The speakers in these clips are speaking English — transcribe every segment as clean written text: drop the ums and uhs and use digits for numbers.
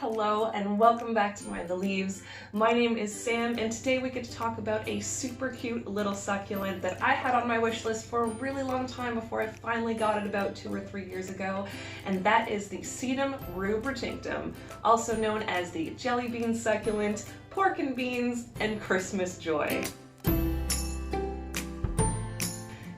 Hello and welcome back to Mind the Leaves. My name is Sam and today we get to talk about a super cute little succulent that I had on my wish list for a really long time before I finally got it about 2 or 3 years ago, and that is the Sedum Rubrotinctum, also known as the Jelly Bean Succulent, Pork and Beans, and Christmas Joy.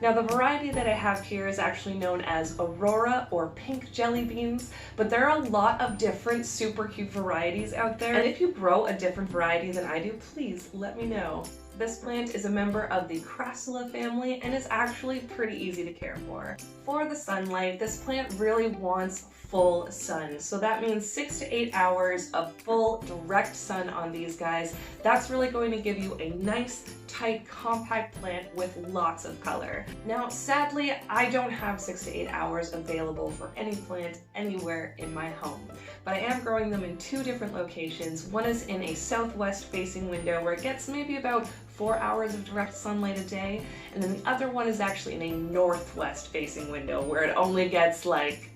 Now the variety that I have here is actually known as Aurora or pink jelly beans, but there are a lot of different super cute varieties out there, and if you grow a different variety than I do, please let me know. This plant is a member of the Crassula family and is actually pretty easy to care for. For the sunlight, this plant really wants full sun. So that means 6 to 8 hours of full direct sun on these guys. That's really going to give you a nice, tight, compact plant with lots of color. Now, sadly, I don't have 6 to 8 hours available for any plant anywhere in my home, but I am growing them in 2 different locations. One is in a southwest facing window where it gets maybe about 4 hours of direct sunlight a day, and then the other one is actually in a northwest facing window where it only gets like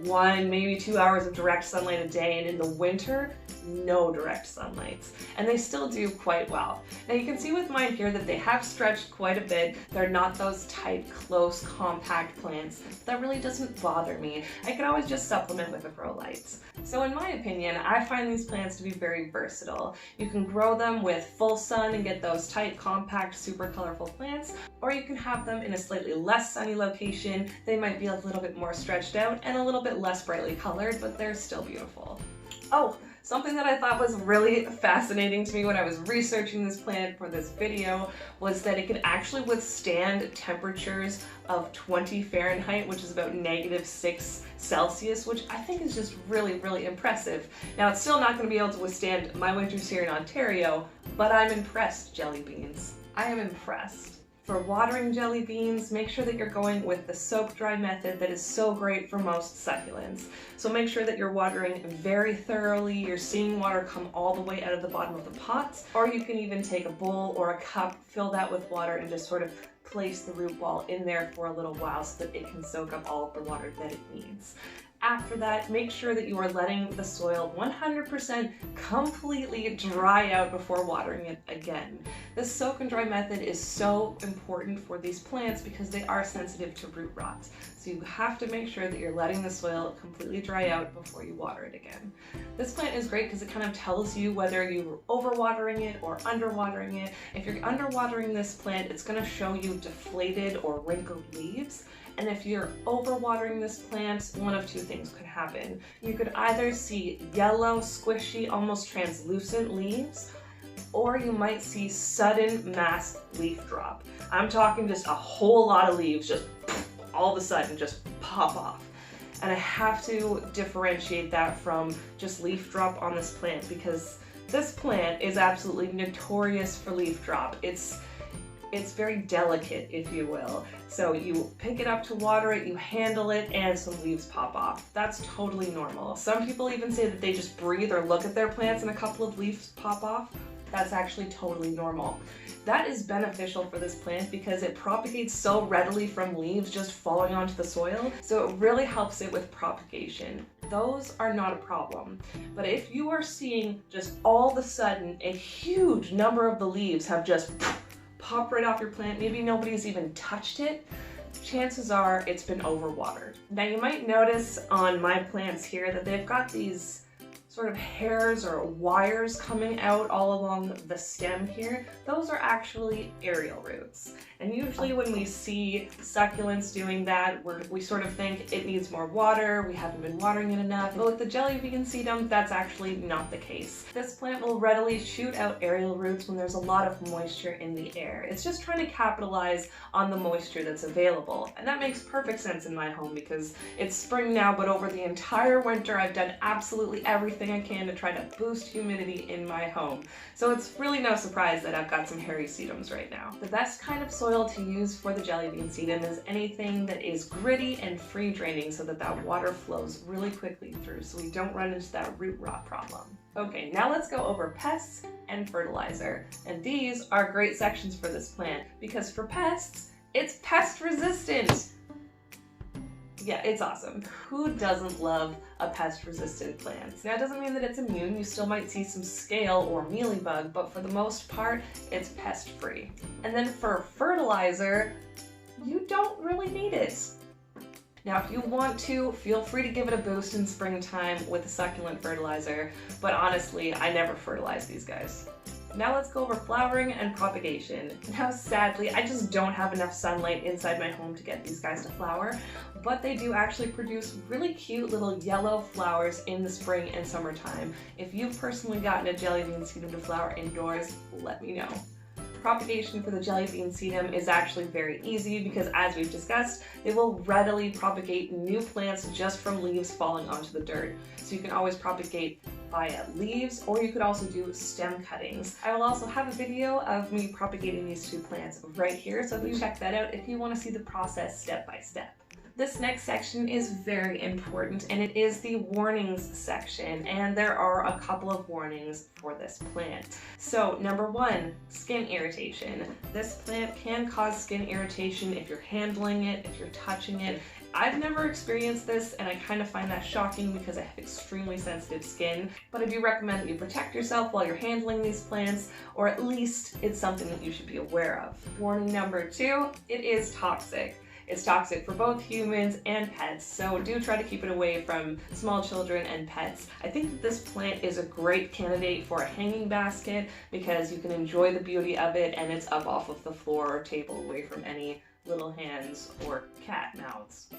1, maybe 2 hours of direct sunlight a day, and in the winter, no direct sunlight. And they still do quite well. Now you can see with mine here that they have stretched quite a bit. They're not those tight, close, compact plants. That really doesn't bother me. I can always just supplement with the grow lights. So in my opinion, I find these plants to be very versatile. You can grow them with full sun and get those tight, compact, super colorful plants, or you can have them in a slightly less sunny location. They might be a little bit more stretched out and a little bit less brightly colored, but they're still beautiful. Oh, something that I thought was really fascinating to me when I was researching this plant for this video was that it can actually withstand temperatures of 20 Fahrenheit, which is about -6 Celsius, which I think is just really, really impressive. Now, it's still not going to be able to withstand my winters here in Ontario, but I'm impressed, jelly beans. I am impressed. For watering jelly beans, make sure that you're going with the soak dry method that is so great for most succulents. So make sure that you're watering very thoroughly, you're seeing water come all the way out of the bottom of the pot, or you can even take a bowl or a cup, fill that with water, and just sort of place the root ball in there for a little while so that it can soak up all of the water that it needs. After that, make sure that you are letting the soil 100% completely dry out before watering it again. This soak and dry method is so important for these plants because they are sensitive to root rot. So you have to make sure that you're letting the soil completely dry out before you water it again. This plant is great because it kind of tells you whether you're overwatering it or underwatering it. If you're underwatering this plant, it's going to show you deflated or wrinkled leaves. And if you're overwatering this plant, one of 2 things could happen. You could either see yellow, squishy, almost translucent leaves, or you might see sudden mass leaf drop. I'm talking just a whole lot of leaves just all of a sudden just pop off. And I have to differentiate that from just leaf drop on this plant because this plant is absolutely notorious for leaf drop. It's very delicate, if you will. So you pick it up to water it, you handle it, and some leaves pop off. That's totally normal. Some people even say that they just breathe or look at their plants and a couple of leaves pop off. That's actually totally normal. That is beneficial for this plant because it propagates so readily from leaves just falling onto the soil, so it really helps it with propagation. Those are not a problem. But if you are seeing just all of a sudden a huge number of the leaves have just pop right off your plant, maybe nobody's even touched it, chances are it's been overwatered. Now you might notice on my plants here that they've got these sort of hairs or wires coming out all along the stem here. Those are actually aerial roots. And usually when we see succulents doing that, we sort of think it needs more water, we haven't been watering it enough. But with the Jelly Bean Sedum, that's actually not the case. This plant will readily shoot out aerial roots when there's a lot of moisture in the air. It's just trying to capitalize on the moisture that's available. And that makes perfect sense in my home because it's spring now, but over the entire winter I've done absolutely everything I can to try to boost humidity in my home. So it's really no surprise that I've got some hairy sedums right now. The best kind of soil to use for the Jelly Bean Sedum is anything that is gritty and free draining so that that water flows really quickly through so we don't run into that root rot problem. Okay, now let's go over pests and fertilizer. And these are great sections for this plant because for pests, it's pest resistant. Yeah, it's awesome. Who doesn't love a pest-resistant plant? Now, it doesn't mean that it's immune. You still might see some scale or mealybug, but for the most part, it's pest-free. And then for fertilizer, you don't really need it. Now, if you want to, feel free to give it a boost in springtime with a succulent fertilizer, but honestly, I never fertilize these guys. Now let's go over flowering and propagation. Now sadly, I just don't have enough sunlight inside my home to get these guys to flower, but they do actually produce really cute little yellow flowers in the spring and summertime. If you've personally gotten a Jelly Bean Sedum to flower indoors, let me know. Propagation for the Jelly Bean Sedum is actually very easy because, as we've discussed, they will readily propagate new plants just from leaves falling onto the dirt. So you can always propagate via leaves, or you could also do stem cuttings. I will also have a video of me propagating these two plants right here, so do check that out if you want to see the process step by step. This next section is very important, and it is the warnings section, and there are a couple of warnings for this plant. So number one, skin irritation. This plant can cause skin irritation if you're handling it, if you're touching it. I've never experienced this, and I kind of find that shocking because I have extremely sensitive skin, but I do recommend that you protect yourself while you're handling these plants, or at least it's something that you should be aware of. Warning number two, it is toxic. It's toxic for both humans and pets, so do try to keep it away from small children and pets. I think that this plant is a great candidate for a hanging basket because you can enjoy the beauty of it and it's up off of the floor or table away from any little hands or cat mouths.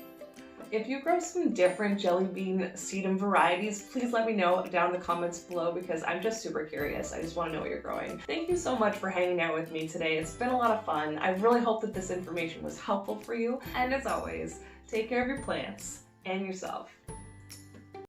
If you grow some different Jelly Bean Sedum varieties, please let me know down in the comments below because I'm just super curious. I just want to know what you're growing. Thank you so much for hanging out with me today. It's been a lot of fun. I really hope that this information was helpful for you. And as always, take care of your plants and yourself.